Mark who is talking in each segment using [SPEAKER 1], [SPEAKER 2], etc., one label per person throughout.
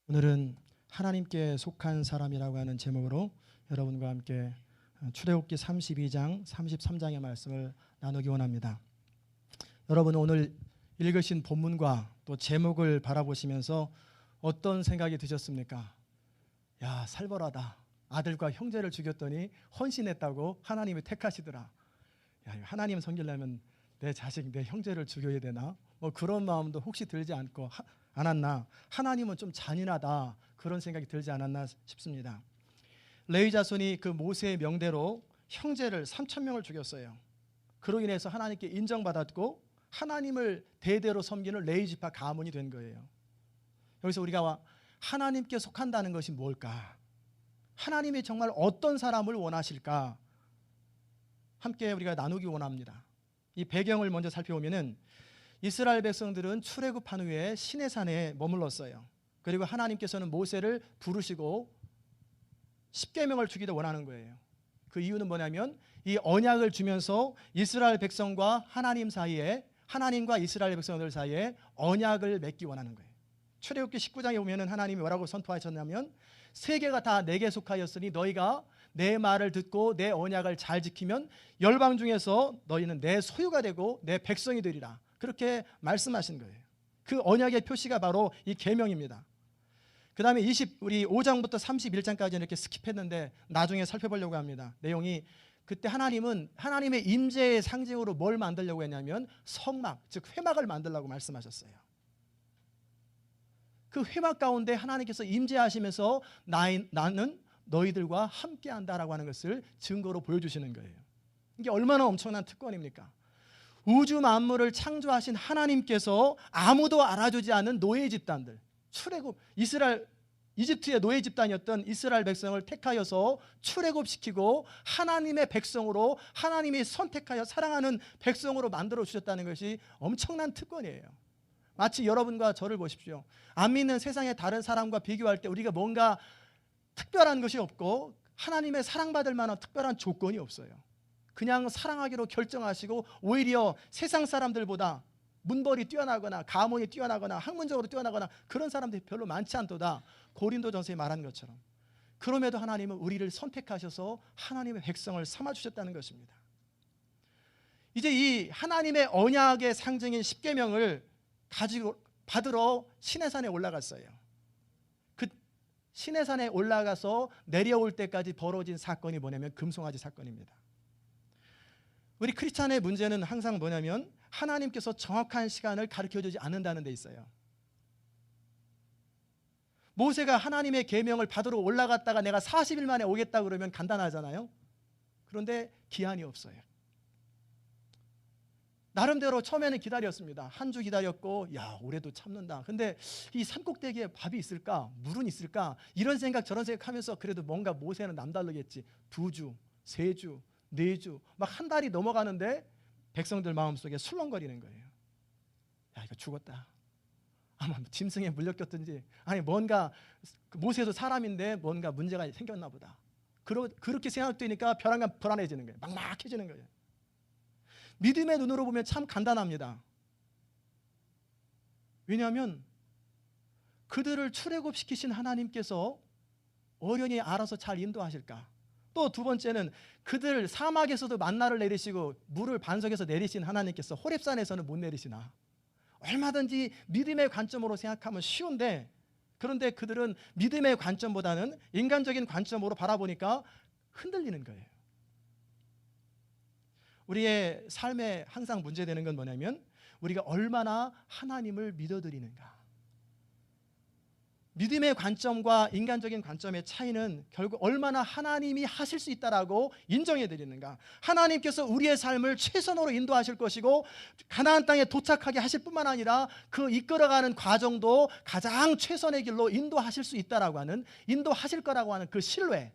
[SPEAKER 1] 오늘은 하나님께 속한 사람이라고 하는 제목으로 여러분과 함께 출애굽기 32장 33장의 말씀을 나누기 원합니다. 여러분, 오늘 읽으신 본문과 또 제목을 바라보시면서 어떤 생각이 드셨습니까? 야, 살벌하다. 아들과 형제를 죽였더니 헌신했다고 하나님이 택하시더라. 야, 하나님 섬기려면 내 자식, 내 형제를 죽여야 되나? 그런 마음도 혹시 들지 않았나? 하나님은 좀 잔인하다, 그런 생각이 들지 않았나 싶습니다. 레위 자손이 그 모세의 명대로 형제를 3,000명을 죽였어요. 그로 인해서 하나님께 인정받았고 하나님을 대대로 섬기는 레위 지파 가문이 된 거예요. 여기서 우리가 하나님께 속한다는 것이 뭘까? 하나님이 정말 어떤 사람을 원하실까? 함께 우리가 나누기 원합니다. 이 배경을 먼저 살펴보면은 이스라엘 백성들은 출애굽한 후에 시내산에 머물렀어요. 그리고 하나님께서는 모세를 부르시고 십계명을 주기를 원하는 거예요. 그 이유는 뭐냐면 이 언약을 주면서 이스라엘 백성과 하나님 사이에, 하나님과 이스라엘 백성들 사이에 언약을 맺기 원하는 거예요. 출애굽기 19장에 보면은 하나님이 뭐라고 선포하셨냐면, 세계가 다 내게 속하였으니 너희가 내 말을 듣고 내 언약을 잘 지키면 열방 중에서 너희는 내 소유가 되고 내 백성이 되리라, 그렇게 말씀하신 거예요. 그 언약의 표시가 바로 이 계명입니다. 그 다음에 우리 5장부터 31장까지 이렇게 스킵했는데 나중에 살펴보려고 합니다. 내용이, 그때 하나님은 하나님의 임재의 상징으로 뭘 만들려고 했냐면 성막, 즉 회막을 만들려고 말씀하셨어요. 그 회막 가운데 하나님께서 임재하시면서 나는 너희들과 함께한다라고 하는 것을 증거로 보여주시는 거예요. 이게 얼마나 엄청난 특권입니까? 우주 만물을 창조하신 하나님께서 아무도 알아주지 않는 노예 집단들, 출애굽, 이집트의 노예 집단이었던 이스라엘 백성을 택하여서 출애굽시키고 하나님의 백성으로, 하나님이 선택하여 사랑하는 백성으로 만들어 주셨다는 것이 엄청난 특권이에요. 마치 여러분과 저를 보십시오. 안 믿는 세상의 다른 사람과 비교할 때 우리가 뭔가 특별한 것이 없고 하나님의 사랑받을 만한 특별한 조건이 없어요. 그냥 사랑하기로 결정하시고 오히려 세상 사람들보다 문벌이 뛰어나거나 가문이 뛰어나거나 학문적으로 뛰어나거나 그런 사람들이 별로 많지 않도다, 고린도전서에 말한 것처럼. 그럼에도 하나님은 우리를 선택하셔서 하나님의 백성을 삼아주셨다는 것입니다. 이제 이 하나님의 언약의 상징인 십계명을 가지고 받으러 시내산에 올라갔어요. 그 시내산에 올라가서 내려올 때까지 벌어진 사건이 뭐냐면 금송아지 사건입니다. 우리 크리스찬의 문제는 항상 뭐냐면 하나님께서 정확한 시간을 가르쳐주지 않는다는 데 있어요. 모세가 하나님의 계명을 받으러 올라갔다가 내가 40일 만에 오겠다 그러면 간단하잖아요. 그런데 기한이 없어요. 나름대로 처음에는 기다렸습니다. 한 주 기다렸고, 야, 올해도 참는다. 근데 이 산꼭대기에 밥이 있을까? 물은 있을까? 이런 생각 저런 생각하면서 그래도 뭔가 모세는 남다르겠지. 2주, 3주, 4주, 막 한 달이 넘어가는데 백성들 마음속에 술렁거리는 거예요. 야, 이거 죽었다. 아마 짐승에 물렸겠든지, 아니 뭔가, 모세도 사람인데 뭔가 문제가 생겼나 보다. 그렇게 생각되니까 불안해지는 거예요. 막막해지는 거예요. 믿음의 눈으로 보면 참 간단합니다. 왜냐하면 그들을 출애굽시키신 하나님께서 어련히 알아서 잘 인도하실까? 또 두 번째는 그들 사막에서도 만나를 내리시고 물을 반석에서 내리신 하나님께서 호렙산에서는 못 내리시나? 얼마든지 믿음의 관점으로 생각하면 쉬운데, 그런데 그들은 믿음의 관점보다는 인간적인 관점으로 바라보니까 흔들리는 거예요. 우리의 삶에 항상 문제되는 건 뭐냐면 우리가 얼마나 하나님을 믿어드리는가. 믿음의 관점과 인간적인 관점의 차이는 결국 얼마나 하나님이 하실 수 있다라고 인정해 드리는가. 하나님께서 우리의 삶을 최선으로 인도하실 것이고 가나안 땅에 도착하게 하실 뿐만 아니라 그 이끌어가는 과정도 가장 최선의 길로 인도하실 수 있다라고 하는, 인도하실 거라고 하는 그 신뢰.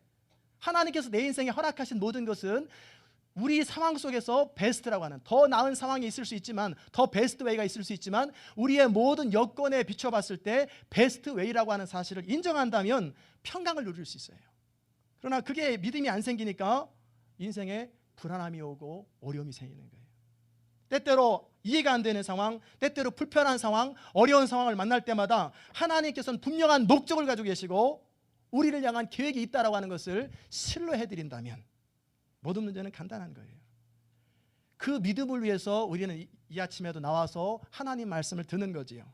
[SPEAKER 1] 하나님께서 내 인생에 허락하신 모든 것은 우리 상황 속에서 베스트라고 하는, 더 나은 상황이 있을 수 있지만, 더 베스트 웨이가 있을 수 있지만 우리의 모든 여건에 비춰봤을 때 베스트 웨이라고 하는 사실을 인정한다면 평강을 누릴 수 있어요. 그러나 그게 믿음이 안 생기니까 인생에 불안함이 오고 어려움이 생기는 거예요. 때때로 이해가 안 되는 상황, 때때로 불편한 상황, 어려운 상황을 만날 때마다 하나님께서는 분명한 목적을 가지고 계시고 우리를 향한 계획이 있다라고 하는 것을 신뢰해드린다면 모든 문제는 간단한 거예요. 그 믿음을 위해서 우리는 이 아침에도 나와서 하나님 말씀을 듣는 거지요.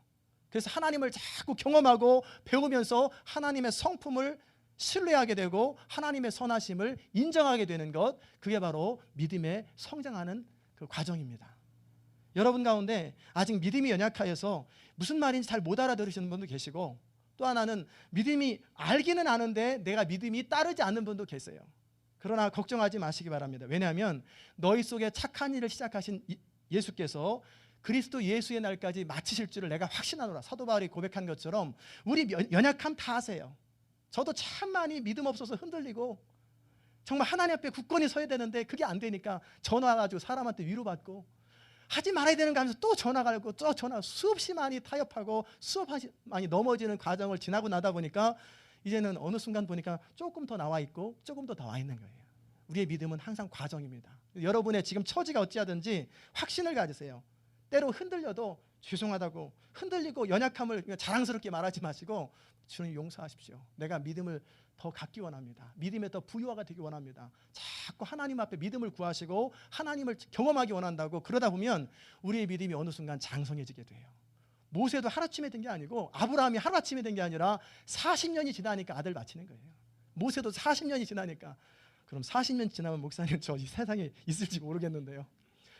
[SPEAKER 1] 그래서 하나님을 자꾸 경험하고 배우면서 하나님의 성품을 신뢰하게 되고 하나님의 선하심을 인정하게 되는 것, 그게 바로 믿음에 성장하는 그 과정입니다. 여러분 가운데 아직 믿음이 연약하여서 무슨 말인지 잘 못 알아들으시는 분도 계시고, 또 하나는 믿음이 알기는 아는데 내가 믿음이 따르지 않는 분도 계세요. 그러나 걱정하지 마시기 바랍니다. 왜냐하면 너희 속에 착한 일을 시작하신 예수께서 그리스도 예수의 날까지 마치실 줄을 내가 확신하노라. 사도 바울이 고백한 것처럼 우리 연약함 다 아세요. 저도 참 많이 믿음 없어서 흔들리고 정말 하나님 앞에 굳건히 서야 되는데 그게 안 되니까 전화 가지고 사람한테 위로받고 하지 말아야 되는 거 하면서 또 전화 가고 또 전화, 수없이 많이 타협하고 수없이 많이 넘어지는 과정을 지나고 나다 보니까 이제는 어느 순간 보니까 조금 더 나와 있고 조금 더 나와 있는 거예요. 우리의 믿음은 항상 과정입니다. 여러분의 지금 처지가 어찌하든지 확신을 가지세요. 때로 흔들려도 죄송하다고, 흔들리고 연약함을 자랑스럽게 말하지 마시고 주님 용서하십시오. 내가 믿음을 더 갖기 원합니다. 믿음에 더 부유화가 되기 원합니다. 자꾸 하나님 앞에 믿음을 구하시고 하나님을 경험하기 원한다고, 그러다 보면 우리의 믿음이 어느 순간 장성해지게 돼요. 모세도 하루아침에 된 게 아니고 아브라함이 하루아침에 된 게 아니라 40년이 지나니까 아들 낳치는 거예요. 모세도 40년이 지나니까. 그럼 40년 지나면 목사님 저 이 세상에 있을지 모르겠는데요.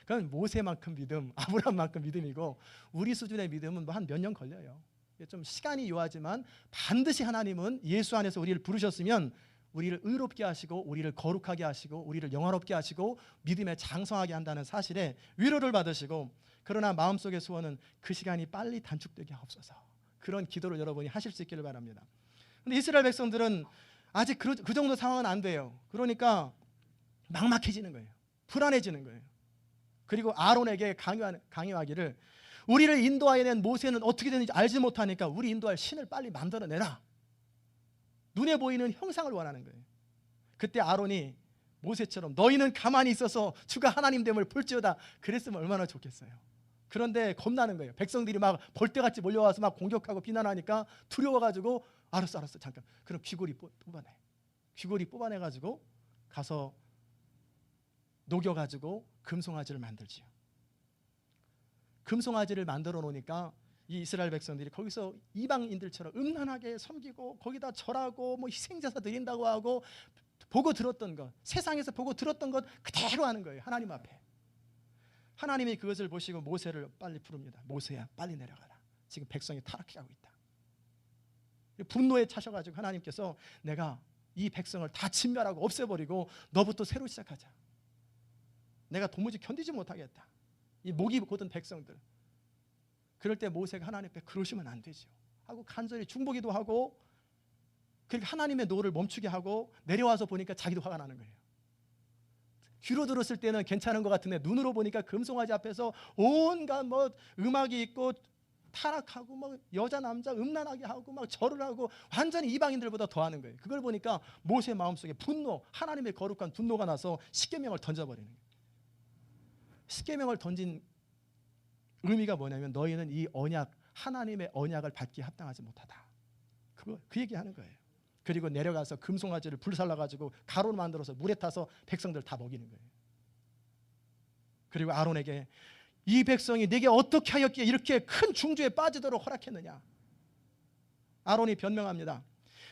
[SPEAKER 1] 그건 모세만큼 믿음, 아브라함만큼 믿음이고 우리 수준의 믿음은 한 몇 년 걸려요. 좀 시간이 요하지만 반드시 하나님은 예수 안에서 우리를 부르셨으면 우리를 의롭게 하시고 우리를 거룩하게 하시고 우리를 영화롭게 하시고 믿음에 장성하게 한다는 사실에 위로를 받으시고, 그러나 마음속의 소원은 그 시간이 빨리 단축되게 하옵소서. 그런 기도를 여러분이 하실 수 있기를 바랍니다. 그런데 이스라엘 백성들은 아직 그 정도 상황은 안 돼요. 그러니까 막막해지는 거예요. 불안해지는 거예요. 그리고 아론에게 강요하기를 우리를 인도하여 낸 모세는 어떻게 되는지 알지 못하니까 우리 인도할 신을 빨리 만들어내라. 눈에 보이는 형상을 원하는 거예요. 그때 아론이 모세처럼 너희는 가만히 있어서 주가 하나님 됨을 볼지어다 그랬으면 얼마나 좋겠어요. 그런데 겁나는 거예요. 백성들이 막 벌떼같이 몰려와서 막 공격하고 비난하니까 두려워가지고 알았어 잠깐, 그럼 귀고리 뽑아내. 귀고리 뽑아내가지고 가서 녹여가지고 금송아지를 만들지요. 금송아지를 만들어 놓으니까 이 이스라엘 백성들이 거기서 이방인들처럼 음란하게 섬기고 거기다 절하고 뭐 희생제사 드린다고 하고 보고 들었던 것, 세상에서 보고 들었던 것 그대로 하는 거예요. 하나님 앞에. 하나님이 그것을 보시고 모세를 빨리 부릅니다. 모세야 빨리 내려가라. 지금 백성이 타락해가고 있다. 분노에 차셔가지고 하나님께서 내가 이 백성을 다 진멸하고 없애버리고 너부터 새로 시작하자. 내가 도무지 견디지 못하겠다. 이 목이 곧은 백성들. 그럴 때 모세가 하나님 앞에 그러시면 안 되죠 하고 간절히 중보기도 하고, 그렇게 하나님의 노를 멈추게 하고 내려와서 보니까 자기도 화가 나는 거예요. 귀로 들었을 때는 괜찮은 것 같은데 눈으로 보니까 금송아지 앞에서 온갖 뭐 음악이 있고 타락하고 막 여자 남자 음란하게 하고 막 절을 하고 완전히 이방인들보다 더하는 거예요. 그걸 보니까 모세 마음속에 분노, 하나님의 거룩한 분노가 나서 십계명을 던져버리는 거예요. 십계명을 던진 의미가 뭐냐면 너희는 이 언약, 하나님의 언약을 받기에 합당하지 못하다. 그 얘기하는 거예요. 그리고 내려가서 금송아지를 불살라가지고 가루로 만들어서 물에 타서 백성들 다 먹이는 거예요. 그리고 아론에게 이 백성이 내게 어떻게 하였기에 이렇게 큰 중죄에 빠지도록 허락했느냐. 아론이 변명합니다.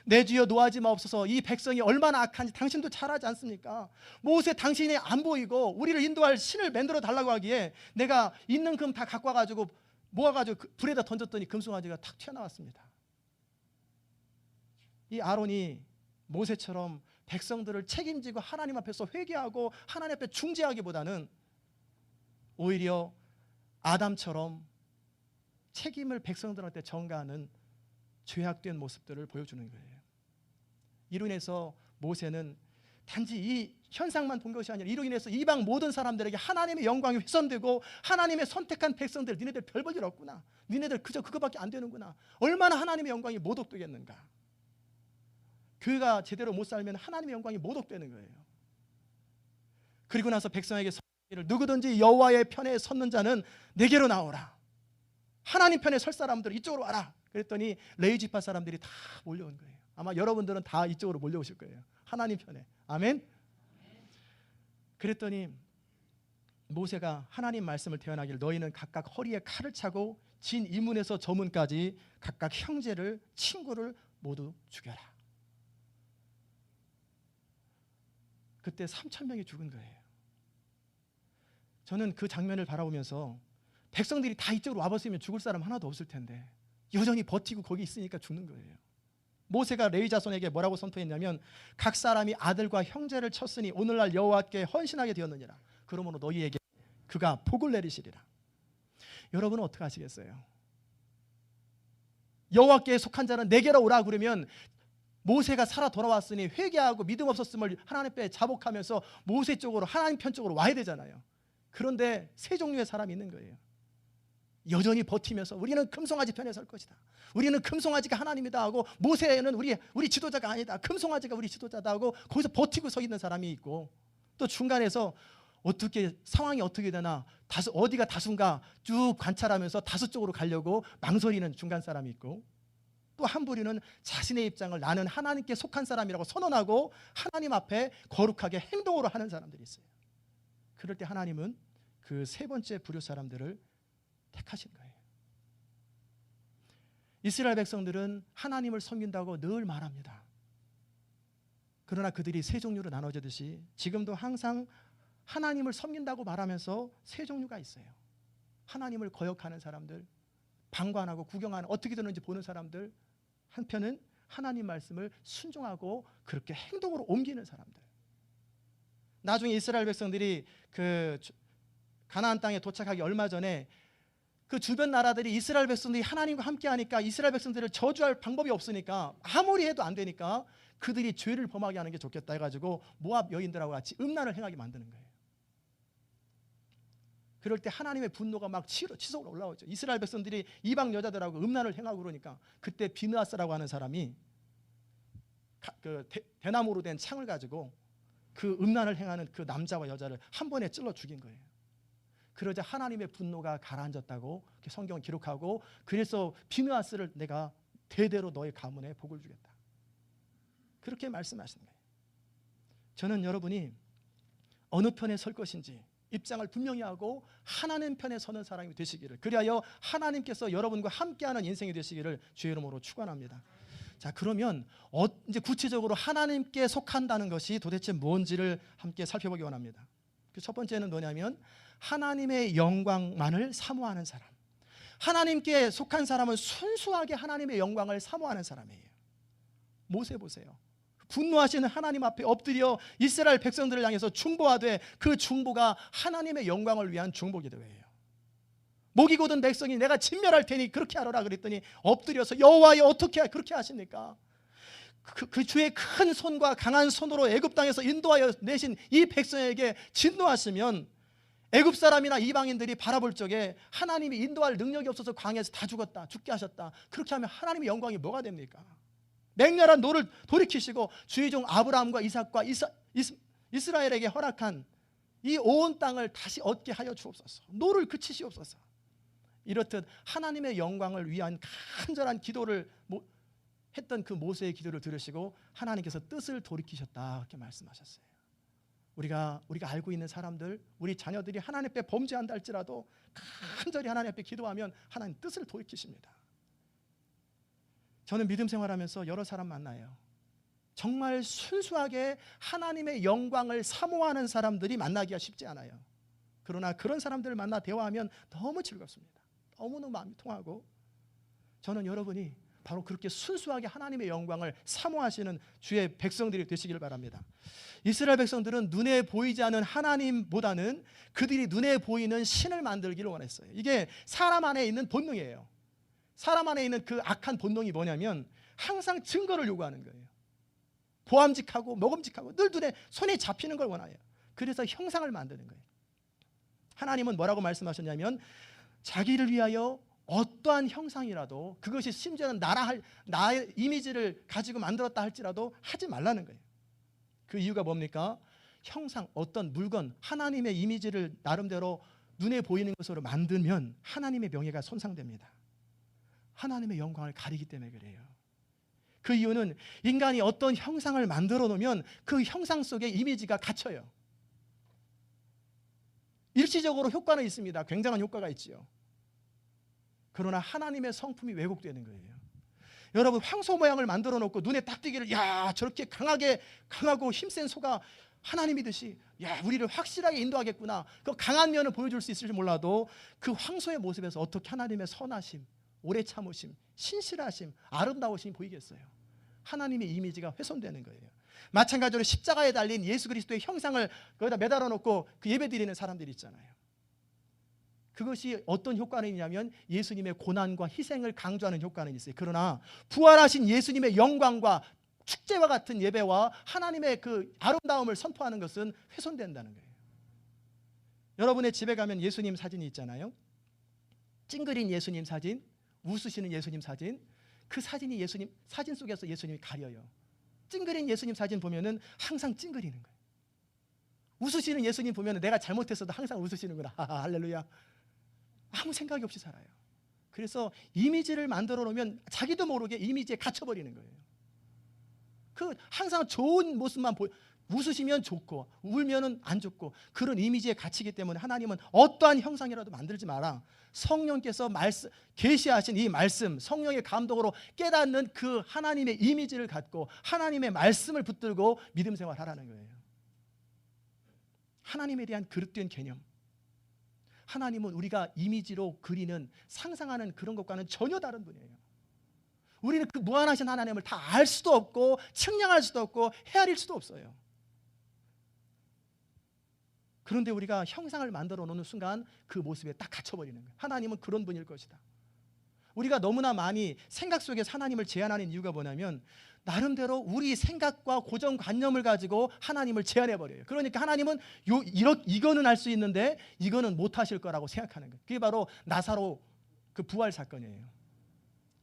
[SPEAKER 1] 내 주여 노하지 마옵소서. 이 백성이 얼마나 악한지 당신도 잘 알지 않습니까? 모세 당신이 안 보이고 우리를 인도할 신을 만들어 달라고 하기에 내가 있는 금 다 갖고 와가지고 모아가지고 불에다 던졌더니 금송아지가 탁 튀어나왔습니다. 이 아론이 모세처럼 백성들을 책임지고 하나님 앞에서 회개하고 하나님 앞에 중재하기보다는 오히려 아담처럼 책임을 백성들한테 전가하는 죄악된 모습들을 보여주는 거예요. 이로 인해서 모세는 단지 이 현상만 본 것이 아니라 이로 인해서 이방 모든 사람들에게 하나님의 영광이 훼손되고 하나님의 선택한 백성들, 니네들 별 볼 일 없구나, 니네들 그저 그거밖에 안 되는구나, 얼마나 하나님의 영광이 모독되겠는가. 교회가 제대로 못 살면 하나님의 영광이 모독되는 거예요. 그리고 나서 백성에게 누구든지 여호와의 편에 섰는 자는 내게로 나오라. 하나님 편에 설 사람들 이쪽으로 와라. 그랬더니 레위 지파 사람들이 다 몰려온 거예요. 아마 여러분들은 다 이쪽으로 몰려오실 거예요. 하나님 편에. 아멘. 그랬더니 모세가 하나님 말씀을 대언하기를 너희는 각각 허리에 칼을 차고 진 이문에서 저 문까지 각각 형제를 친구를 모두 죽여라. 그때 3,000명이 죽은 거예요. 저는 그 장면을 바라보면서 백성들이 다 이쪽으로 와봤으면 죽을 사람 하나도 없을 텐데 여전히 버티고 거기 있으니까 죽는 거예요. 모세가 레위 자손에게 뭐라고 선포했냐면 각 사람이 아들과 형제를 쳤으니 오늘날 여호와께 헌신하게 되었느니라. 그러므로 너희에게 그가 복을 내리시리라. 여러분은 어떻게 하시겠어요? 여호와께 속한 자는 내게로 오라 그러면 모세가 살아 돌아왔으니 회개하고 믿음 없었음을 하나님 앞에 자복하면서 모세 쪽으로 하나님 편 쪽으로 와야 되잖아요. 그런데 세 종류의 사람이 있는 거예요. 여전히 버티면서 우리는 금송아지 편에 설 것이다. 우리는 금송아지가 하나님이다 하고 모세는 우리 지도자가 아니다. 금송아지가 우리 지도자다 하고 거기서 버티고 서 있는 사람이 있고 또 중간에서 어떻게 상황이 어떻게 되나 어디가 다수인가 쭉 관찰하면서 다수 쪽으로 가려고 망설이는 중간 사람이 있고 또 한 부류는 자신의 입장을 나는 하나님께 속한 사람이라고 선언하고 하나님 앞에 거룩하게 행동으로 하는 사람들이 있어요. 그럴 때 하나님은 그 세 번째 부류 사람들을 택하신 거예요. 이스라엘 백성들은 하나님을 섬긴다고 늘 말합니다. 그러나 그들이 세 종류로 나눠지듯이 지금도 항상 하나님을 섬긴다고 말하면서 세 종류가 있어요. 하나님을 거역하는 사람들, 방관하고 구경하는 어떻게 되는지 보는 사람들, 한편은 하나님 말씀을 순종하고 그렇게 행동으로 옮기는 사람들. 나중에 이스라엘 백성들이 그 가나안 땅에 도착하기 얼마 전에 그 주변 나라들이 이스라엘 백성들이 하나님과 함께 하니까 이스라엘 백성들을 저주할 방법이 없으니까 아무리 해도 안 되니까 그들이 죄를 범하게 하는 게 좋겠다 해가지고 모압 여인들하고 같이 음란을 행하게 만드는 거예요. 그럴 때 하나님의 분노가 막 치솟아 올라오죠. 이스라엘 백성들이 이방 여자들하고 음란을 행하고 그러니까 그때 비느하스라고 하는 사람이 그 대나무로 된 창을 가지고 그 음란을 행하는 그 남자와 여자를 한 번에 찔러 죽인 거예요. 그러자 하나님의 분노가 가라앉았다고 성경을 기록하고 그래서 비느하스를 내가 대대로 너의 가문에 복을 주겠다. 그렇게 말씀하시는 거예요. 저는 여러분이 어느 편에 설 것인지 입장을 분명히 하고 하나님 편에 서는 사람이 되시기를, 그리하여 하나님께서 여러분과 함께하는 인생이 되시기를 주의 이름으로 축원합니다. 자, 그러면 이제 구체적으로 하나님께 속한다는 것이 도대체 뭔지를 함께 살펴보기 원합니다. 그 첫 번째는 뭐냐면 하나님의 영광만을 사모하는 사람. 하나님께 속한 사람은 순수하게 하나님의 영광을 사모하는 사람이에요. 모세 보세요. 분노하시는 하나님 앞에 엎드려 이스라엘 백성들을 향해서 중보하되 그 중보가 하나님의 영광을 위한 중보 기도예요. 목이 곧은 백성이 내가 진멸할 테니 그렇게 하라 그랬더니 엎드려서 여호와여 어떻게 그렇게 하십니까? 그 주의 큰 손과 강한 손으로 애굽 땅에서 인도하여 내신 이 백성에게 진노하시면 애굽 사람이나 이방인들이 바라볼 적에 하나님이 인도할 능력이 없어서 광야에서 다 죽게 하셨다. 그렇게 하면 하나님의 영광이 뭐가 됩니까? 맹렬한 노를 돌이키시고 주의 종 아브라함과 이삭과 이스라엘에게 허락한 이 온 땅을 다시 얻게 하여 주옵소서. 노를 그치시옵소서. 이렇듯 하나님의 영광을 위한 간절한 기도를 했던 그 모세의 기도를 들으시고 하나님께서 뜻을 돌이키셨다 그렇게 말씀하셨어요. 우리가 알고 있는 사람들, 우리 자녀들이 하나님 앞에 범죄한다 할지라도 간절히 하나님 앞에 기도하면 하나님 뜻을 돌이키십니다. 저는 믿음 생활하면서 여러 사람 만나요. 정말 순수하게 하나님의 영광을 사모하는 사람들이 만나기가 쉽지 않아요. 그러나 그런 사람들을 만나 대화하면 너무 즐겁습니다. 너무너무 마음이 통하고 저는 여러분이 바로 그렇게 순수하게 하나님의 영광을 사모하시는 주의 백성들이 되시기를 바랍니다. 이스라엘 백성들은 눈에 보이지 않는 하나님보다는 그들이 눈에 보이는 신을 만들기를 원했어요. 이게 사람 안에 있는 본능이에요. 사람 안에 있는 그 악한 본능이 뭐냐면 항상 증거를 요구하는 거예요. 보암직하고 먹음직하고 늘 손에 잡히는 걸 원해요. 그래서 형상을 만드는 거예요. 하나님은 뭐라고 말씀하셨냐면 자기를 위하여 어떠한 형상이라도 그것이 심지어는 나의 이미지를 가지고 만들었다 할지라도 하지 말라는 거예요. 그 이유가 뭡니까? 형상, 어떤 물건, 하나님의 이미지를 나름대로 눈에 보이는 것으로 만들면 하나님의 명예가 손상됩니다. 하나님의 영광을 가리기 때문에 그래요. 그 이유는 인간이 어떤 형상을 만들어 놓으면 그 형상 속에 이미지가 갇혀요. 일시적으로 효과는 있습니다. 굉장한 효과가 있지요. 그러나 하나님의 성품이 왜곡되는 거예요. 여러분, 황소 모양을 만들어 놓고 눈에 딱 띄기를, 야, 저렇게 강하고 힘센 소가 하나님이듯이, 야, 우리를 확실하게 인도하겠구나, 그 강한 면을 보여줄 수 있을지 몰라도 그 황소의 모습에서 어떻게 하나님의 선하심, 오래 참으심, 신실하심, 아름다우심이 보이겠어요? 하나님의 이미지가 훼손되는 거예요. 마찬가지로 십자가에 달린 예수 그리스도의 형상을 거기다 매달아 놓고 그 예배 드리는 사람들이 있잖아요. 그것이 어떤 효과는 있냐면 예수님의 고난과 희생을 강조하는 효과는 있어요. 그러나 부활하신 예수님의 영광과 축제와 같은 예배와 하나님의 그 아름다움을 선포하는 것은 훼손된다는 거예요. 여러분의 집에 가면 예수님 사진이 있잖아요. 찡그린 예수님 사진, 웃으시는 예수님 사진. 그 사진이 예수님 사진 속에서 예수님이 가려요. 찡그린 예수님 사진 보면은 항상 찡그리는 거예요. 웃으시는 예수님 보면은 내가 잘못했어도 항상 웃으시는구나. 할렐루야. 아무 생각이 없이 살아요. 그래서 이미지를 만들어 놓으면 자기도 모르게 이미지에 갇혀버리는 거예요. 그 항상 좋은 모습만 웃으시면 좋고 울면은 안 좋고 그런 이미지에 갇히기 때문에 하나님은 어떠한 형상이라도 만들지 마라. 성령께서 계시하신 이 말씀, 성령의 감동으로 깨닫는 그 하나님의 이미지를 갖고 하나님의 말씀을 붙들고 믿음 생활하라는 거예요. 하나님에 대한 그릇된 개념. 하나님은 우리가 이미지로 그리는, 상상하는 그런 것과는 전혀 다른 분이에요. 우리는 그 무한하신 하나님을 다 알 수도 없고 측량할 수도 없고 헤아릴 수도 없어요. 그런데 우리가 형상을 만들어 놓는 순간 그 모습에 딱 갇혀버리는 거예요. 하나님은 그런 분일 것이다. 우리가 너무나 많이 생각 속에서 하나님을 제한하는 이유가 뭐냐면 나름대로 우리 생각과 고정관념을 가지고 하나님을 제한해버려요. 그러니까 하나님은 이거는 할 수 있는데 이거는 못하실 거라고 생각하는 거예요. 그게 바로 나사로 그 부활 사건이에요.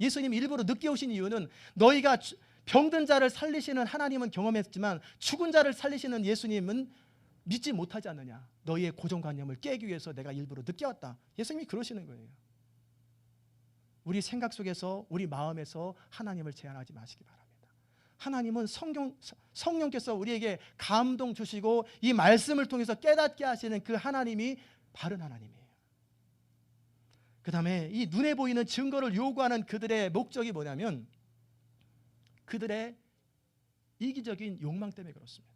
[SPEAKER 1] 예수님이 일부러 늦게 오신 이유는 너희가 병든 자를 살리시는 하나님은 경험했지만 죽은 자를 살리시는 예수님은 믿지 못하지 않느냐. 너희의 고정관념을 깨기 위해서 내가 일부러 늦게 왔다. 예수님이 그러시는 거예요. 우리 생각 속에서 우리 마음에서 하나님을 제한하지 마시기 바랍니다. 하나님은 성령께서 우리에게 감동 주시고 이 말씀을 통해서 깨닫게 하시는 그 하나님이 바른 하나님이에요. 그 다음에 이 눈에 보이는 증거를 요구하는 그들의 목적이 뭐냐면 그들의 이기적인 욕망 때문에 그렇습니다.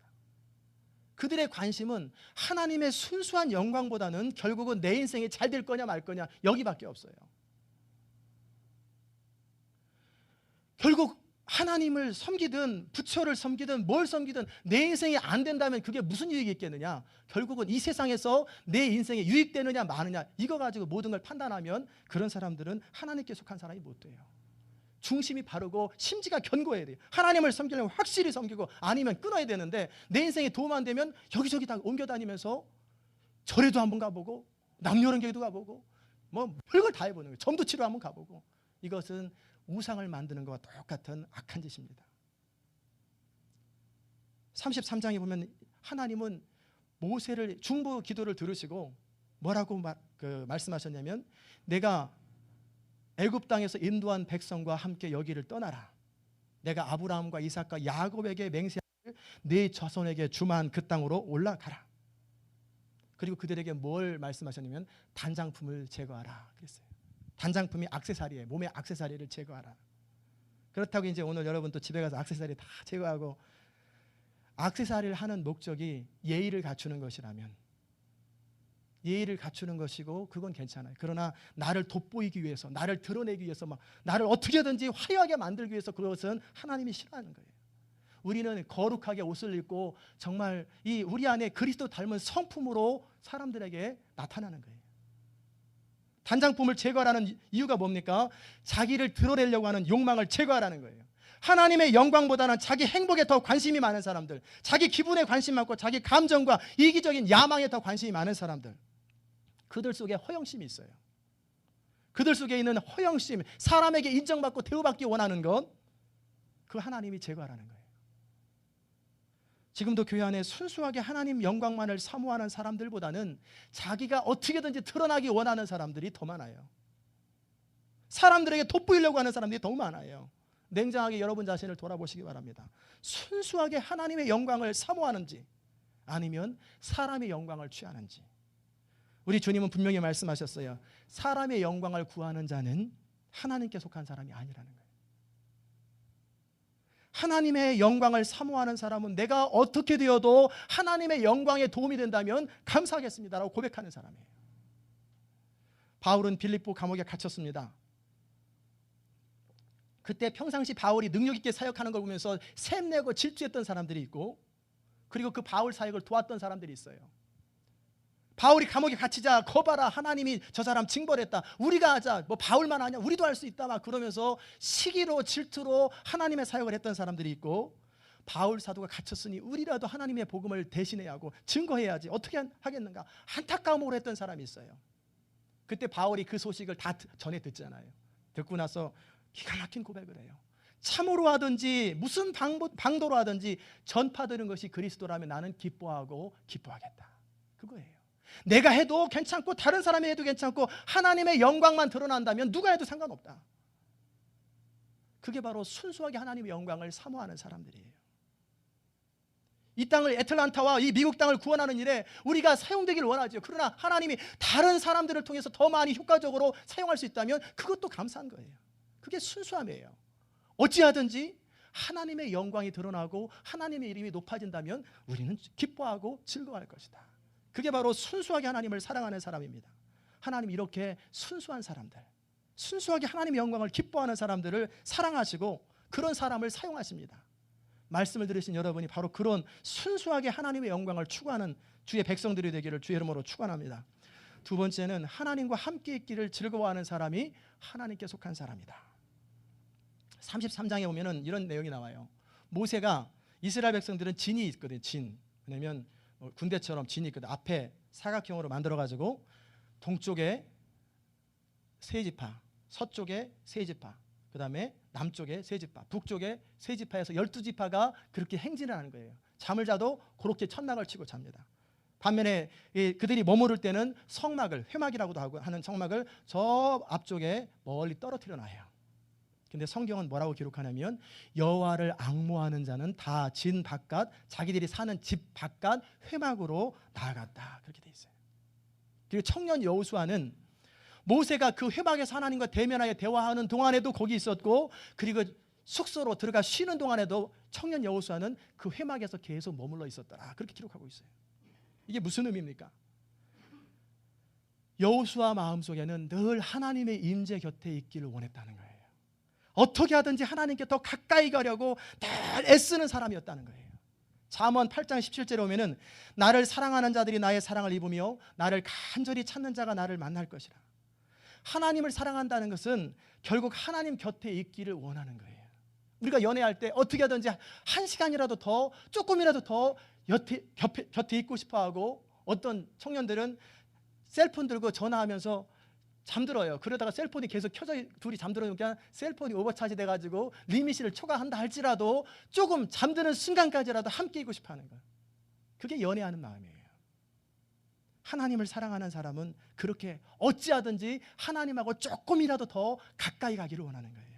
[SPEAKER 1] 그들의 관심은 하나님의 순수한 영광보다는 결국은 내 인생이 잘 될 거냐 말 거냐 여기밖에 없어요. 결국 하나님을 섬기든 부처를 섬기든 뭘 섬기든 내 인생이 안 된다면 그게 무슨 유익이 있겠느냐. 결국은 이 세상에서 내 인생에 유익되느냐 마느냐 이거 가지고 모든 걸 판단하면 그런 사람들은 하나님께 속한 사람이 못 돼요. 중심이 바르고 심지가 견고해야 돼요. 하나님을 섬기려면 확실히 섬기고 아니면 끊어야 되는데 내 인생에 도움 안 되면 여기저기 다 옮겨 다니면서 절에도 한번 가보고 남녀론교회도 가보고 뭐 별걸 다 해보는 거예요. 점도 치러 한번 가보고. 이것은 우상을 만드는 것과 똑같은 악한 짓입니다. 33장에 보면 하나님은 모세를 중보 기도를 들으시고 뭐라고 말씀하셨냐면 내가 애굽 땅에서 인도한 백성과 함께 여기를 떠나라. 내가 아브라함과 이삭과 야곱에게 맹세하기를 네 자손에게 주만 그 땅으로 올라가라. 그리고 그들에게 뭘 말씀하셨냐면 단장품을 제거하라 그랬어요. 단장품이 액세서리예요. 몸의 액세서리를 제거하라. 그렇다고 이제 오늘 여러분 또 집에 가서 액세서리 다 제거하고 액세서리를 하는 목적이 예의를 갖추는 것이라면 예의를 갖추는 것이고 그건 괜찮아요. 그러나 나를 돋보이기 위해서 나를 드러내기 위해서 막 나를 어떻게든지 화려하게 만들기 위해서 그것은 하나님이 싫어하는 거예요. 우리는 거룩하게 옷을 입고 정말 이 우리 안에 그리스도 닮은 성품으로 사람들에게 나타나는 거예요. 단장품을 제거하라는 이유가 뭡니까? 자기를 드러내려고 하는 욕망을 제거하라는 거예요. 하나님의 영광보다는 자기 행복에 더 관심이 많은 사람들, 자기 기분에 관심 많고 자기 감정과 이기적인 야망에 더 관심이 많은 사람들, 그들 속에 허영심이 있어요. 그들 속에 있는 허영심, 사람에게 인정받고 대우받기 원하는 것, 그 하나님이 제거하라는 거예요. 지금도 교회 안에 순수하게 하나님 영광만을 사모하는 사람들보다는 자기가 어떻게든지 드러나기 원하는 사람들이 더 많아요. 사람들에게 돋보이려고 하는 사람들이 더 많아요. 냉정하게 여러분 자신을 돌아보시기 바랍니다. 순수하게 하나님의 영광을 사모하는지 아니면 사람의 영광을 취하는지. 우리 주님은 분명히 말씀하셨어요. 사람의 영광을 구하는 자는 하나님께 속한 사람이 아니라는 거예요. 하나님의 영광을 사모하는 사람은 내가 어떻게 되어도 하나님의 영광에 도움이 된다면 감사하겠습니다라고 고백하는 사람이에요. 바울은 빌립보 감옥에 갇혔습니다. 그때 평상시 바울이 능력 있게 사역하는 걸 보면서 샘내고 질투했던 사람들이 있고, 그리고 그 바울 사역을 도왔던 사람들이 있어요. 바울이 감옥에 갇히자 거봐라, 하나님이 저 사람 징벌했다, 우리가 하자, 뭐 바울만 하냐, 우리도 할 수 있다, 막 그러면서 시기로 질투로 하나님의 사역을 했던 사람들이 있고, 바울 사도가 갇혔으니 우리라도 하나님의 복음을 대신해야 하고 증거해야지, 어떻게 하겠는가 안타까움으로 했던 사람이 있어요. 그때 바울이 그 소식을 다 전해 듣잖아요. 듣고 나서 기가 막힌 고백을 해요. 참으로 하든지 무슨 방도로 하든지 전파되는 것이 그리스도라면 나는 기뻐하고 기뻐하겠다, 그거예요. 내가 해도 괜찮고 다른 사람이 해도 괜찮고 하나님의 영광만 드러난다면 누가 해도 상관없다. 그게 바로 순수하게 하나님의 영광을 사모하는 사람들이에요. 이 땅을, 애틀란타와 이 미국 땅을 구원하는 일에 우리가 사용되기를 원하죠. 그러나 하나님이 다른 사람들을 통해서 더 많이 효과적으로 사용할 수 있다면 그것도 감사한 거예요. 그게 순수함이에요. 어찌하든지 하나님의 영광이 드러나고 하나님의 이름이 높아진다면 우리는 기뻐하고 즐거워할 것이다. 그게 바로 순수하게 하나님을 사랑하는 사람입니다. 하나님 이렇게 순수한 사람들, 순수하게 하나님의 영광을 기뻐하는 사람들을 사랑하시고 그런 사람을 사용하십니다. 말씀을 들으신 여러분이 바로 그런 순수하게 하나님의 영광을 추구하는 주의 백성들이 되기를 주의 이름으로 축원합니다. 두 번째는 하나님과 함께 있기를 즐거워하는 사람이 하나님께 속한 사람이다. 33장에 보면은 이런 내용이 나와요. 모세가, 이스라엘 백성들은 진이 있거든요. 진. 왜냐면 군대처럼 진이 있거든. 앞에 사각형으로 만들어가지고 동쪽에 세 지파, 서쪽에 세 지파, 그 다음에 남쪽에 세 지파, 북쪽에 세 지파에서 12지파가 그렇게 행진을 하는 거예요. 잠을 자도 그렇게 천막을 치고 잡니다. 반면에 그들이 머무를 때는 성막을, 회막이라고도 하고 하는 성막을 저 앞쪽에 멀리 떨어뜨려 놔요. 근데 성경은 뭐라고 기록하냐면 여호와를 앙모하는 자는 다 진 바깥, 자기들이 사는 집 바깥 회막으로 나아갔다, 그렇게 돼 있어요. 그리고 청년 여호수아는 모세가 그 회막에서 하나님과 대면하여 대화하는 동안에도 거기 있었고, 그리고 숙소로 들어가 쉬는 동안에도 청년 여호수아는 그 회막에서 계속 머물러 있었더라, 그렇게 기록하고 있어요. 이게 무슨 의미입니까? 여호수아 마음속에는 늘 하나님의 임재 곁에 있기를 원했다는 거예요. 어떻게 하든지 하나님께 더 가까이 가려고 늘 애쓰는 사람이었다는 거예요. 잠언 8장 17절에 보면은 나를 사랑하는 자들이 나의 사랑을 입으며 나를 간절히 찾는 자가 나를 만날 것이라. 하나님을 사랑한다는 것은 결국 하나님 곁에 있기를 원하는 거예요. 우리가 연애할 때 어떻게 하든지 한 시간이라도 더, 조금이라도 더 곁에 있고 싶어하고, 어떤 청년들은 셀폰 들고 전화하면서 잠들어요. 그러다가 셀폰이 계속 켜져, 둘이 잠들어니까 셀폰이 오버차지 돼가지고 리밋을 초과한다 할지라도 조금 잠드는 순간까지라도 함께 있고 싶어하는 거예요. 그게 연애하는 마음이에요. 하나님을 사랑하는 사람은 그렇게 어찌하든지 하나님하고 조금이라도 더 가까이 가기를 원하는 거예요.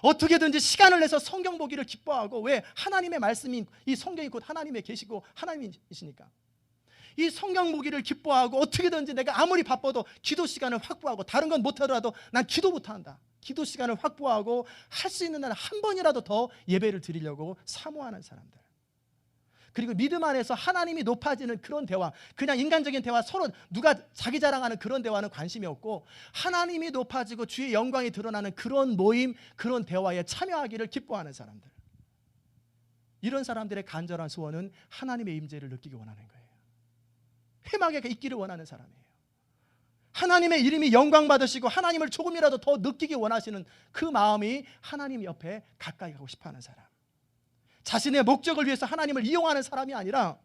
[SPEAKER 1] 어떻게든지 시간을 내서 성경 보기를 기뻐하고, 왜? 하나님의 말씀이, 이 성경이 곧 하나님의 계시고 하나님이시니까 이 성경 보기를 기뻐하고, 어떻게든지 내가 아무리 바빠도 기도 시간을 확보하고, 다른 건 못하더라도 난 기도 못한다, 기도 시간을 확보하고 할 수 있는 날 한 번이라도 더 예배를 드리려고 사모하는 사람들. 그리고 믿음 안에서 하나님이 높아지는 그런 대화, 그냥 인간적인 대화, 서로 누가 자기 자랑하는 그런 대화는 관심이 없고, 하나님이 높아지고 주의 영광이 드러나는 그런 모임, 그런 대화에 참여하기를 기뻐하는 사람들. 이런 사람들의 간절한 소원은 하나님의 임재를 느끼기 원하는 거예요. 회막에 있기를 원하는 사람이에요. 하나님의 이름이 영광 받으시고 하나님을 조금이라도 더 느끼기 원하시는 그 마음이 하나님 옆에 가까이 가고 싶어하는 사람. 자신의 목적을 위해서 하나님을 이용하는 사람이 아니라,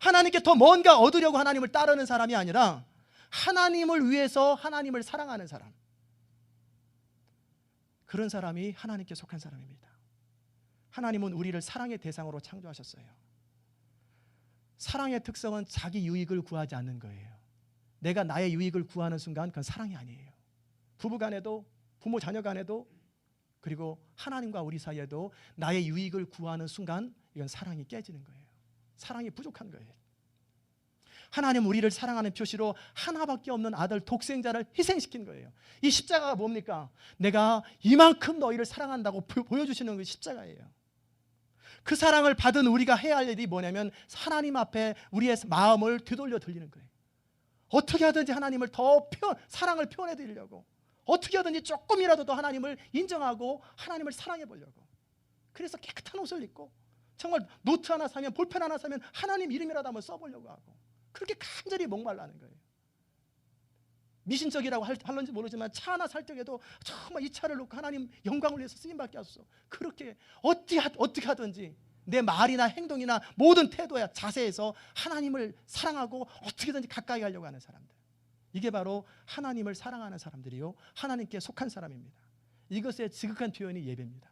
[SPEAKER 1] 하나님께 더 뭔가 얻으려고 하나님을 따르는 사람이 아니라, 하나님을 위해서 하나님을 사랑하는 사람. 그런 사람이 하나님께 속한 사람입니다. 하나님은 우리를 사랑의 대상으로 창조하셨어요. 사랑의 특성은 자기 유익을 구하지 않는 거예요. 내가 나의 유익을 구하는 순간 그건 사랑이 아니에요. 부부 간에도, 부모 자녀 간에도, 그리고 하나님과 우리 사이에도 나의 유익을 구하는 순간 이건 사랑이 깨지는 거예요. 사랑이 부족한 거예요. 하나님 우리를 사랑하는 표시로 하나밖에 없는 아들 독생자를 희생시킨 거예요. 이 십자가가 뭡니까? 내가 이만큼 너희를 사랑한다고 보여주시는 그 십자가예요. 그 사랑을 받은 우리가 해야 할 일이 뭐냐면 하나님 앞에 우리의 마음을 되돌려 드리는 거예요. 어떻게 하든지 하나님을 더 사랑을 표현해 드리려고, 어떻게 하든지 조금이라도 더 하나님을 인정하고 하나님을 사랑해 보려고. 그래서 깨끗한 옷을 입고 정말 노트 하나 사면, 볼펜 하나 사면 하나님 이름이라도 한번 써보려고 하고, 그렇게 간절히 목말라는 거예요. 미신적이라고 할런지 모르지만 차 하나 살 적에도 정말 이 차를 놓고 하나님 영광을 위해서 쓰임받게 하소서. 그렇게 어떻게 하든지 내 말이나 행동이나 모든 태도야 자세에서 하나님을 사랑하고 어떻게든지 가까이 하려고 하는 사람들, 이게 바로 하나님을 사랑하는 사람들이요, 하나님께 속한 사람입니다. 이것의 지극한 표현이 예배입니다.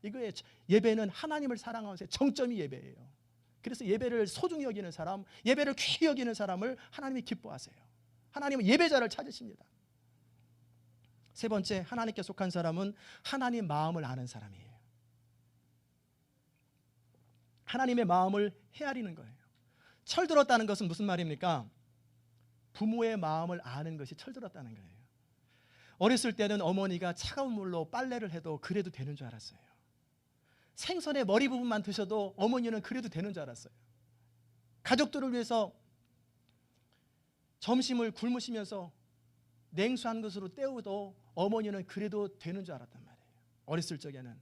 [SPEAKER 1] 이거의 예배는 하나님을 사랑하는 정점이 예배예요. 그래서 예배를 소중히 여기는 사람, 예배를 귀히 여기는 사람을 하나님이 기뻐하세요. 하나님은 예배자를 찾으십니다. 세 번째, 하나님께 속한 사람은 하나님 마음을 아는 사람이에요. 하나님의 마음을 헤아리는 거예요. 철들었다는 것은 무슨 말입니까? 부모의 마음을 아는 것이 철들었다는 거예요. 어렸을 때는 어머니가 차가운 물로 빨래를 해도 그래도 되는 줄 알았어요. 생선의 머리 부분만 드셔도 어머니는 그래도 되는 줄 알았어요. 가족들을 위해서 점심을 굶으시면서 냉수 한 그릇으로 때우도 어머니는 그래도 되는 줄 알았단 말이에요, 어렸을 적에는.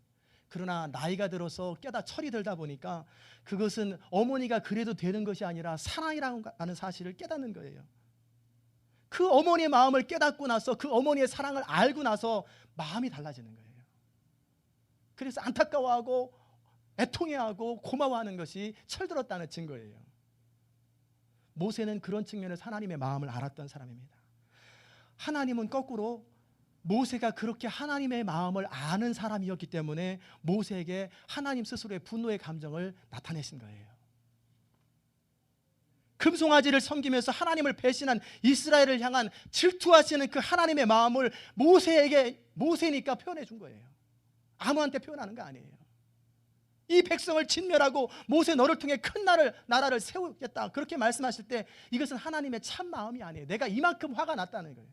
[SPEAKER 1] 그러나 나이가 들어서 철이 들다 보니까 그것은 어머니가 그래도 되는 것이 아니라 사랑이라는 사실을 깨닫는 거예요. 그 어머니의 마음을 깨닫고 나서, 그 어머니의 사랑을 알고 나서 마음이 달라지는 거예요. 그래서 안타까워하고 애통해하고 고마워하는 것이 철들었다는 증거예요. 모세는 그런 측면에서 하나님의 마음을 알았던 사람입니다. 하나님은 거꾸로 모세가 그렇게 하나님의 마음을 아는 사람이었기 때문에 모세에게 하나님 스스로의 분노의 감정을 나타내신 거예요. 금송아지를 섬기면서 하나님을 배신한 이스라엘을 향한 질투하시는 그 하나님의 마음을 모세니까 표현해 준 거예요. 아무한테 표현하는 거 아니에요. 이 백성을 진멸하고 모세 너를 통해 큰 나라를 세우겠다 그렇게 말씀하실 때 이것은 하나님의 참 마음이 아니에요. 내가 이만큼 화가 났다는 거예요.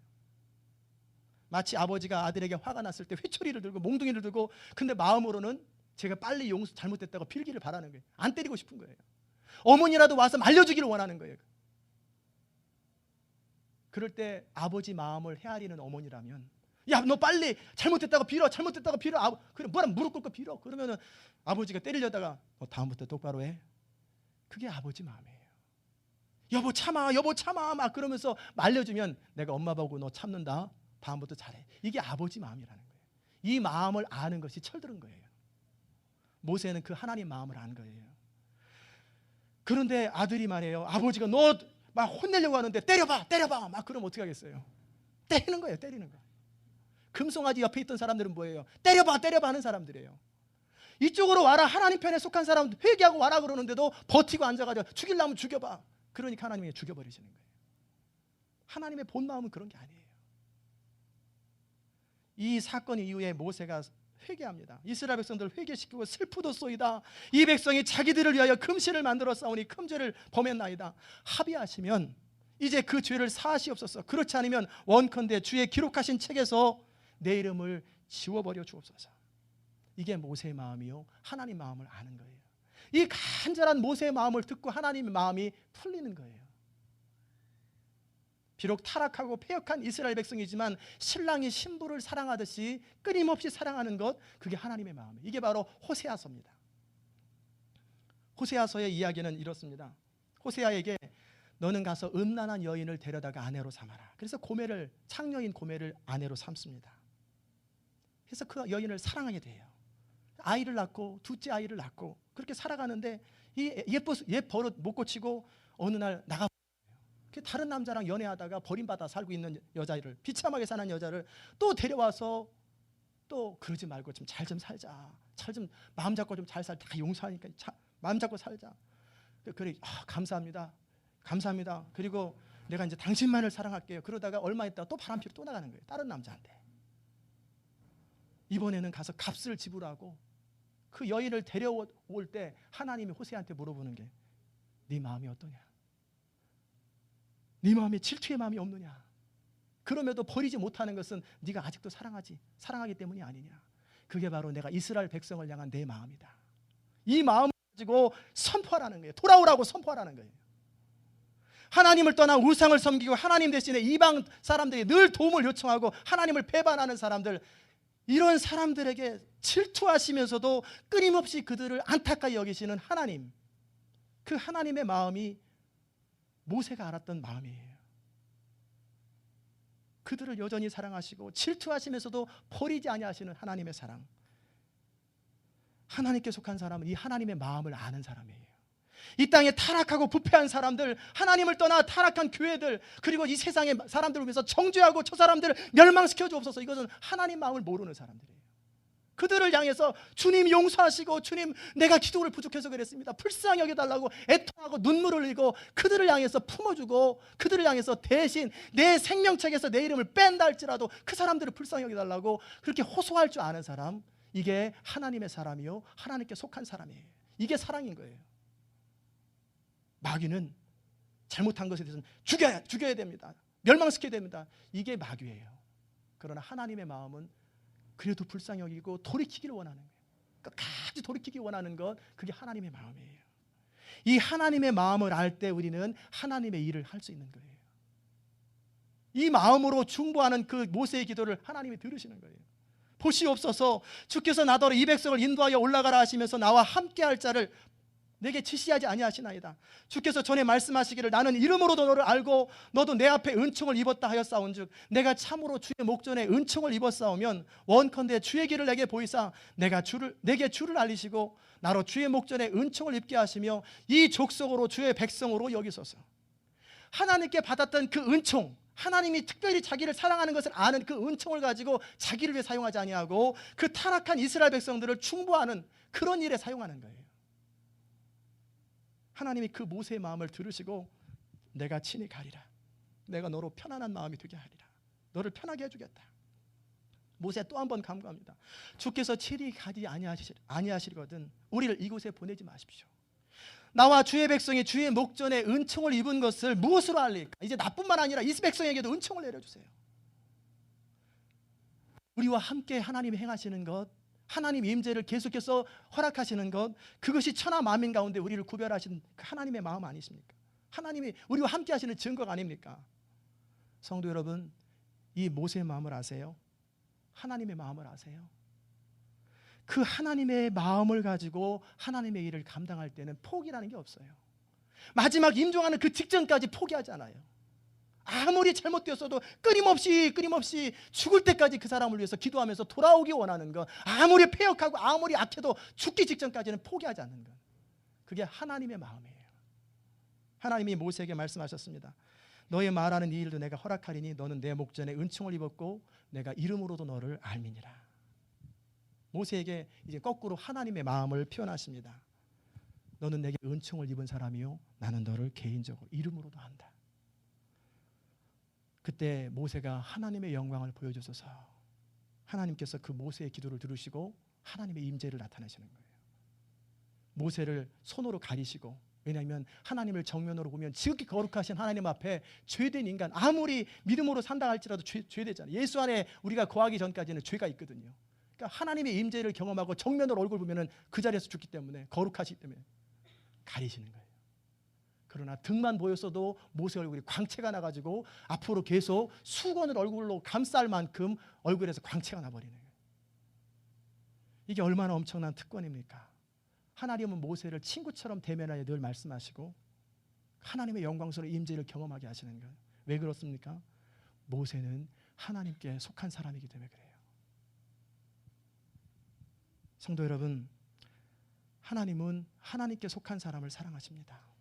[SPEAKER 1] 마치 아버지가 아들에게 화가 났을 때 회초리를 들고 몽둥이를 들고, 근데 마음으로는 제가 빨리 잘못됐다고 빌기를 바라는 거예요. 안 때리고 싶은 거예요. 어머니라도 와서 말려주기를 원하는 거예요. 그럴 때 아버지 마음을 헤아리는 어머니라면, 야, 너 빨리 잘못됐다고 빌어. 그래, 뭐라 무릎 꿇고 빌어. 그러면은 아버지가 때리려다가 다음부터 똑바로 해. 그게 아버지 마음이에요. 여보 참아 막 그러면서 말려주면 내가 엄마 보고 너 참는다, 다음부터 잘해. 이게 아버지 마음이라는 거예요. 이 마음을 아는 것이 철들은 거예요. 모세는 그 하나님 마음을 아는 거예요. 그런데 아들이 말해요. 아버지가 너 막 혼내려고 하는데 때려봐 막 그러면 어떻게 하겠어요? 때리는 거예요. 금송아지 옆에 있던 사람들은 뭐예요? 때려봐 하는 사람들이에요. 이쪽으로 와라, 하나님 편에 속한 사람 회개하고 와라 그러는데도 버티고 앉아가지고 죽이려면 죽여봐. 그러니까 하나님이 죽여버리시는 거예요. 하나님의 본 마음은 그런 게 아니에요. 이 사건 이후에 모세가 회개합니다. 이스라엘 백성들을 회개시키고 슬프도소이다. 이 백성이 자기들을 위하여 금실을 만들어 싸우니 금죄를 범했나이다. 합의하시면 이제 그 죄를 사하시옵소서. 그렇지 않으면 원컨대 주의 기록하신 책에서 내 이름을 지워버려 주옵소서. 이게 모세의 마음이요, 하나님 마음을 아는 거예요. 이 간절한 모세의 마음을 듣고 하나님의 마음이 풀리는 거예요. 비록 타락하고 패역한 이스라엘 백성이지만 신랑이 신부를 사랑하듯이 끊임없이 사랑하는 것, 그게 하나님의 마음이에요. 이게 바로 호세아서입니다. 호세아서의 이야기는 이렇습니다. 호세아에게 너는 가서 음란한 여인을 데려다가 아내로 삼아라. 그래서 창녀인 고멜을 아내로 삼습니다. 그래서 그 여인을 사랑하게 돼요. 아이를 낳고 둘째 아이를 낳고 그렇게 살아가는데 이 옛 버릇 못 고치고 어느 날 나가, 다른 남자랑 연애하다가 버림받아 살고 있는 여자를, 비참하게 사는 여자를 또 데려와서 또 그러지 말고 좀 잘 좀 살자, 마음 잡고 좀 잘 살자, 다 용서하니까 마음 잡고 살자. 그래, 감사합니다. 감사합니다. 그리고 내가 이제 당신만을 사랑할게요. 그러다가 얼마 있다가 또 바람피러 또 나가는 거예요. 다른 남자한테. 이번에는 가서 값을 지불하고 그 여인을 데려올 때 하나님이 호세한테 물어보는 게 네 마음이 어떠냐? 네 마음에 질투의 마음이 없느냐? 그럼에도 버리지 못하는 것은 네가 아직도 사랑하기 때문이 아니냐? 그게 바로 내가 이스라엘 백성을 향한 내 마음이다. 이 마음을 가지고 선포하라는 거예요. 돌아오라고 선포하라는 거예요. 하나님을 떠나 우상을 섬기고 하나님 대신에 이방 사람들이 늘 도움을 요청하고 하나님을 배반하는 사람들, 이런 사람들에게 질투하시면서도 끊임없이 그들을 안타까이 여기시는 하나님, 그 하나님의 마음이 모세가 알았던 마음이에요. 그들을 여전히 사랑하시고 질투하시면서도 버리지 아니하시는 하나님의 사랑. 하나님께 속한 사람은 이 하나님의 마음을 아는 사람이에요. 이 땅에 타락하고 부패한 사람들, 하나님을 떠나 타락한 교회들, 그리고 이 세상의 사람들을 위해서 정죄하고 저 사람들을 멸망시켜 주옵소서. 이것은 하나님 마음을 모르는 사람들이에요. 그들을 향해서 주님 용서하시고, 주님 내가 기도를 부족해서 그랬습니다, 불쌍히 여겨달라고 애통하고 눈물을 흘리고 그들을 향해서 품어주고, 그들을 향해서 대신 내 생명책에서 내 이름을 뺀다 할지라도 그 사람들을 불쌍히 여겨달라고 그렇게 호소할 줄 아는 사람, 이게 하나님의 사람이요 하나님께 속한 사람이에요. 이게 사랑인 거예요. 마귀는 잘못한 것에 대해서는 죽여야 됩니다, 멸망시켜야 됩니다. 이게 마귀예요. 그러나 하나님의 마음은 그래도 불쌍히 여기고 돌이키기를 원하는 거예요. 끝까지 돌이키기 원하는 것, 그게 하나님의 마음이에요. 이 하나님의 마음을 알 때 우리는 하나님의 일을 할 수 있는 거예요. 이 마음으로 중보하는 그 모세의 기도를 하나님이 들으시는 거예요. 보시옵소서, 주께서 나더러 이 백성을 인도하여 올라가라 하시면서 나와 함께할 자를 내게 지시하지 아니하시나이다. 주께서 전에 말씀하시기를 나는 이름으로도 너를 알고 너도 내 앞에 은총을 입었다 하였사온즉 내가 참으로 주의 목전에 은총을 입었사오면 원컨대 주의 길을 내게 보이사 내게 주를 알리시고 나로 주의 목전에 은총을 입게 하시며 이 족속으로 주의 백성으로 여기소서. 하나님께 받았던 그 은총, 하나님이 특별히 자기를 사랑하는 것을 아는 그 은총을 가지고 자기를 위해 사용하지 아니하고 그 타락한 이스라엘 백성들을 충보하는 그런 일에 사용하는 거예요. 하나님이 그 모세의 마음을 들으시고 내가 친히 가리라, 내가 너로 편안한 마음이 되게 하리라, 너를 편하게 해주겠다. 모세 또 한 번 간구합니다. 주께서 친히 가지 아니하시거든 우리를 이곳에 보내지 마십시오. 나와 주의 백성이 주의 목전에 은총을 입은 것을 무엇으로 알릴까? 이제 나뿐만 아니라 이 백성에게도 은총을 내려주세요. 우리와 함께 하나님이 행하시는 것, 하나님 임재를 계속해서 허락하시는 것, 그것이 천하 만민 가운데 우리를 구별하신 그 하나님의 마음 아니십니까? 하나님이 우리와 함께 하시는 증거가 아닙니까? 성도 여러분, 이 모세의 마음을 아세요? 하나님의 마음을 아세요? 그 하나님의 마음을 가지고 하나님의 일을 감당할 때는 포기라는 게 없어요. 마지막 임종하는 그 직전까지 포기하지 않아요. 아무리 잘못되었어도 끊임없이 죽을 때까지 그 사람을 위해서 기도하면서 돌아오기 원하는 것, 아무리 패역하고 아무리 악해도 죽기 직전까지는 포기하지 않는 것, 그게 하나님의 마음이에요. 하나님이 모세에게 말씀하셨습니다. 너의 말하는 이 일도 내가 허락하리니 너는 내 목전에 은총을 입었고 내가 이름으로도 너를 알미니라. 모세에게 이제 거꾸로 하나님의 마음을 표현하십니다. 너는 내게 은총을 입은 사람이요 나는 너를 개인적으로 이름으로도 안다. 그때 모세가 하나님의 영광을 보여주셔서 하나님께서 그 모세의 기도를 들으시고 하나님의 임재를 나타내시는 거예요. 모세를 손으로 가리시고, 왜냐하면 하나님을 정면으로 보면 지극히 거룩하신 하나님 앞에 죄된 인간, 아무리 믿음으로 산다 할지라도 죄되잖아요. 예수 안에 우리가 거하기 전까지는 죄가 있거든요. 그러니까 하나님의 임재를 경험하고 정면으로 얼굴 보면 그 자리에서 죽기 때문에, 거룩하시기 때문에 가리시는 거예요. 그러나 등만 보였어도 모세 얼굴이 광채가 나가지고 앞으로 계속 수건을 얼굴로 감쌀 만큼 얼굴에서 광채가 나버리는 거예요. 이게 얼마나 엄청난 특권입니까? 하나님은 모세를 친구처럼 대면하여 늘 말씀하시고 하나님의 영광스러운 임재를 경험하게 하시는 거예요. 왜 그렇습니까? 모세는 하나님께 속한 사람이기 때문에 그래요. 성도 여러분, 하나님은 하나님께 속한 사람을 사랑하십니다.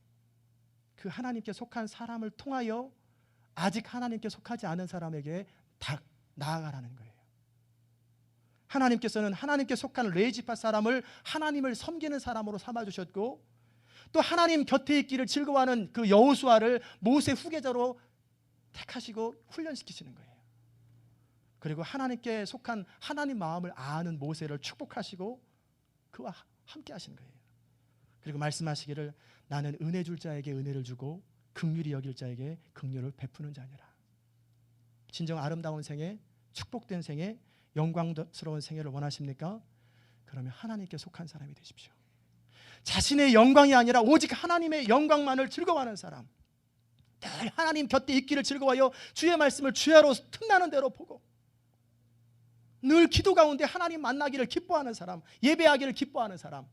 [SPEAKER 1] 그 하나님께 속한 사람을 통하여 아직 하나님께 속하지 않은 사람에게 나아가라는 거예요. 하나님께서는 하나님께 속한 레위지파 사람을 하나님을 섬기는 사람으로 삼아주셨고, 또 하나님 곁에 있기를 즐거워하는 그 여호수아를 모세 후계자로 택하시고 훈련시키시는 거예요. 그리고 하나님께 속한 하나님 마음을 아는 모세를 축복하시고 그와 함께 하시는 거예요. 그리고 말씀하시기를 나는 은혜 줄 자에게 은혜를 주고 긍휼히 여길 자에게 긍휼을 베푸는 자니라. 진정 아름다운 생애, 축복된 생애, 영광스러운 생애를 원하십니까? 그러면 하나님께 속한 사람이 되십시오. 자신의 영광이 아니라 오직 하나님의 영광만을 즐거워하는 사람, 늘 하나님 곁에 있기를 즐거워하여 주의 말씀을 주야로 틈나는 대로 보고 늘 기도 가운데 하나님 만나기를 기뻐하는 사람, 예배하기를 기뻐하는 사람,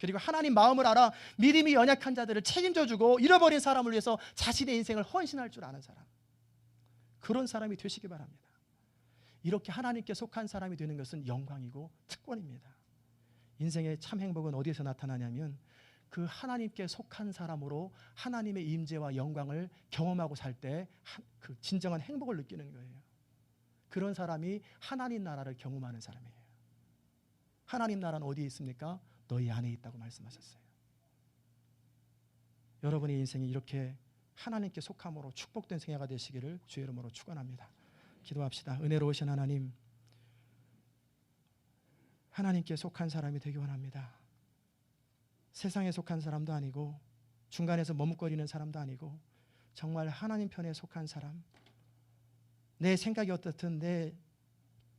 [SPEAKER 1] 그리고 하나님 마음을 알아 믿음이 연약한 자들을 책임져주고 잃어버린 사람을 위해서 자신의 인생을 헌신할 줄 아는 사람, 그런 사람이 되시기 바랍니다. 이렇게 하나님께 속한 사람이 되는 것은 영광이고 특권입니다. 인생의 참 행복은 어디에서 나타나냐면 그 하나님께 속한 사람으로 하나님의 임재와 영광을 경험하고 살 때 그 진정한 행복을 느끼는 거예요. 그런 사람이 하나님 나라를 경험하는 사람이에요. 하나님 나라는 어디에 있습니까? 너희 안에 있다고 말씀하셨어요. 여러분의 인생이 이렇게 하나님께 속함으로 축복된 생애가 되시기를 주의 이름으로 축원합니다. 기도합시다. 은혜로우신 하나님, 하나님께 속한 사람이 되기 원합니다. 세상에 속한 사람도 아니고 중간에서 머뭇거리는 사람도 아니고 정말 하나님 편에 속한 사람, 내 생각이 어떻든 내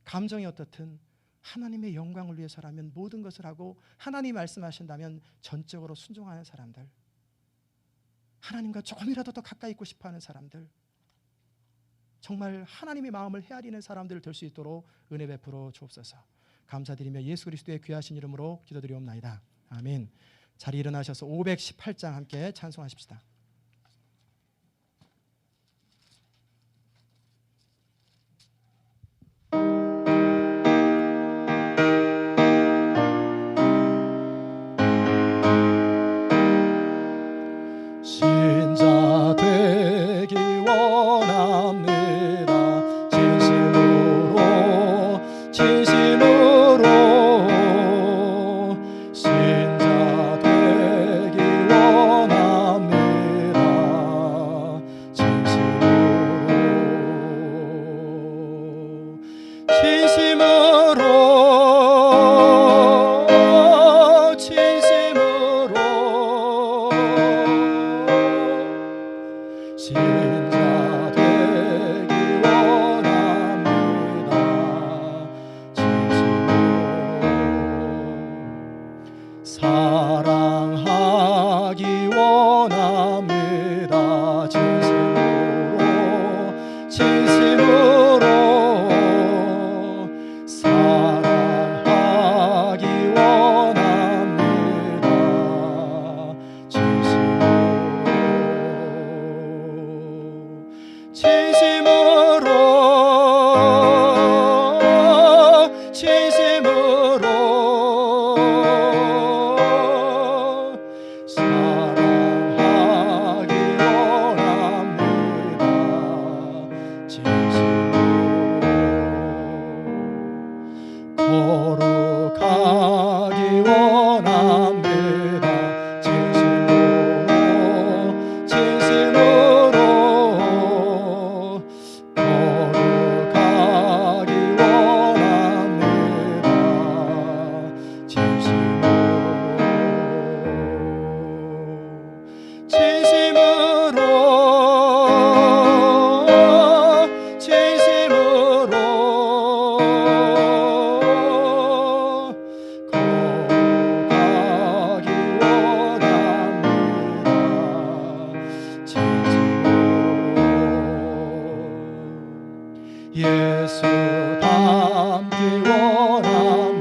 [SPEAKER 1] 감정이 어떻든 하나님의 영광을 위해서라면 모든 것을 하고 하나님 말씀하신다면 전적으로 순종하는 사람들, 하나님과 조금이라도 더 가까이 있고 싶어하는 사람들, 정말 하나님의 마음을 헤아리는 사람들 될 수 있도록 은혜 베풀어 주옵소서. 감사드리며 예수 그리스도의 귀하신 이름으로 기도드리옵나이다. 아멘. 자리 일어나셔서 518장 함께 찬송하십시다.
[SPEAKER 2] 신자 되기 원합니다. 진심으로 신자 되기 원합니다. 진심으로 신자 되기 원합니다. 진심으로 사랑하기 원합니다. 진심으로 사랑하기 원합니다. 진심으로 사랑하기 원합니다. 거룩하기 원합니다. 진심으로 거룩하기 원합니다. 진심으로 거룩하기 원합니다. 예수 닮기 원합니다.